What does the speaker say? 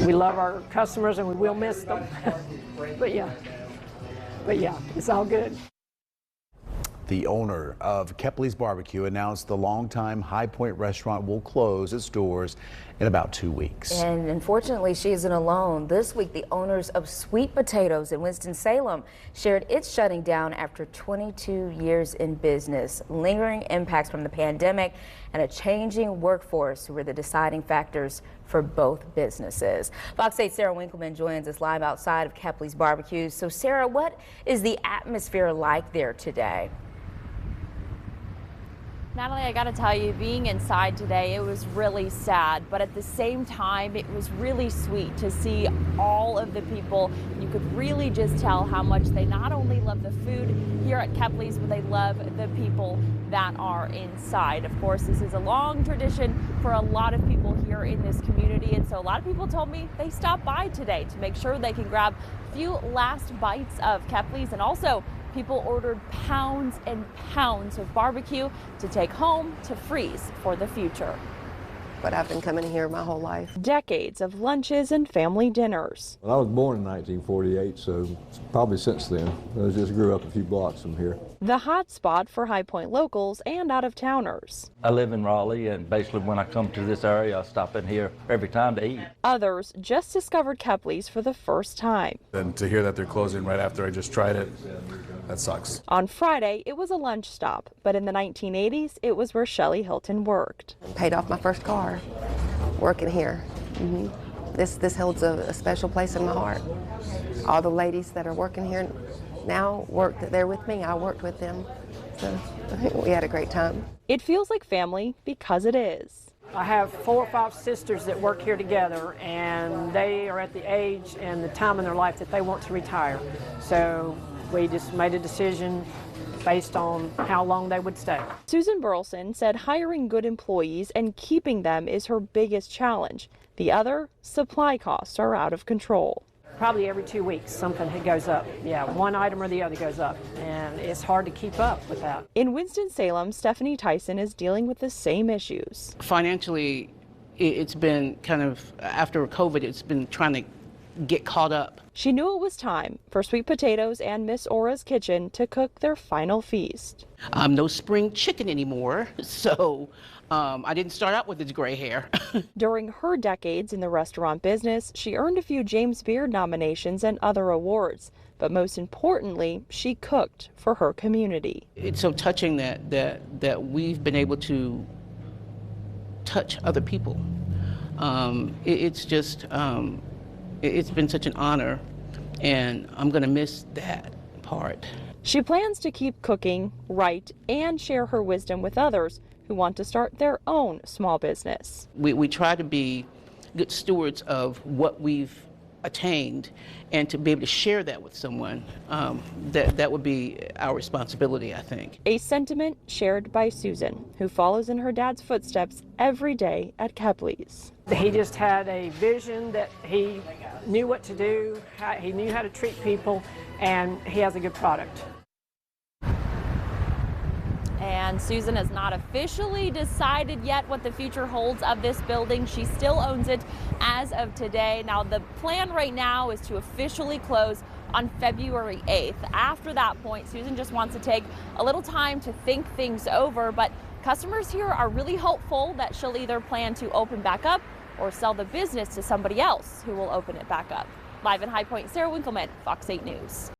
We love our customers and we will miss them. But yeah, it's all good. The owner of Kepley's Barbecue announced the longtime High Point restaurant will close its doors in about 2 weeks. And unfortunately, she isn't alone. This week, the owners of Sweet Potatoes in Winston-Salem shared it's shutting down after 22 years in business. Lingering impacts from the pandemic and a changing workforce were the deciding factors for both businesses. Fox 8's Sarah Winkleman joins us live outside of Kepley's Barbecue. So Sarah, what is the atmosphere like there today? Natalie, I gotta tell you, being inside today, it was really sad, but at the same time, it was really sweet to see all of the people. You could really just tell how much they not only love the food here at Kepley's, but they love the people that are inside. Of course, this is a long tradition for a lot of people here in this community, and so a lot of people told me they stopped by today to make sure they can grab a few last bites of Kepley's, and also people ordered pounds and pounds of barbecue to take home to freeze for the future. But I've been coming here my whole life. Decades of lunches and family dinners. Well, I was born in 1948, so probably since then. I just grew up a few blocks from here. The hot spot for High Point locals and out-of-towners. I live in Raleigh, and basically when I come to this area, I stop in here every time to eat. Others just discovered Kepley's for the first time. And to hear that they're closing right after I just tried it, that sucks. On Friday, it was a lunch stop, but in the 1980s, it was where Shelley Hilton worked. Paid off my first car working here. This holds a special place in my heart. All the ladies that are working here now worked there with me. I worked with them, so we had a great time. It feels like family because it is. I have 4 or 5 sisters that work here together, and they are at the age and the time in their life that they want to retire. So we just made a decision based on how long they would stay. Susan Burleson said hiring good employees and keeping them is her biggest challenge. The other, supply costs are out of control. Probably every 2 weeks something goes up. Yeah, one item or the other goes up, and it's hard to keep up with that. In Winston-Salem, Stephanie Tyson is dealing with the same issues. Financially, it's been kind of, after COVID, it's been trying to get caught up. She knew it was time for Sweet Potatoes and Miss Aura's Kitchen to cook their final feast. No spring chicken anymore, so I didn't start out with this gray hair. During her decades in the restaurant business, she earned a few James Beard nominations and other awards. But most importantly, she cooked for her community. It's so touching that we've been able to touch other people. It's just, it's been such an honor, and I'm going to miss that part. She plans to keep cooking, write, and share her wisdom with others who want to start their own small business. We try to be good stewards of what we've attained, and to be able to share that with someone, that would be our responsibility, I think. A sentiment shared by Susan, who follows in her dad's footsteps every day at Kepley's. He just had a vision that he knew what to do, he knew how to treat people, and he has a good product. And Susan has not officially decided yet what the future holds of this building. She still owns it as of today. Now, the plan right now is to officially close on February 8th. After that point, Susan just wants to take a little time to think things over, but customers here are really hopeful that she'll either plan to open back up or sell the business to somebody else who will open it back up. Live in High Point, Sarah Winkleman, Fox 8 News.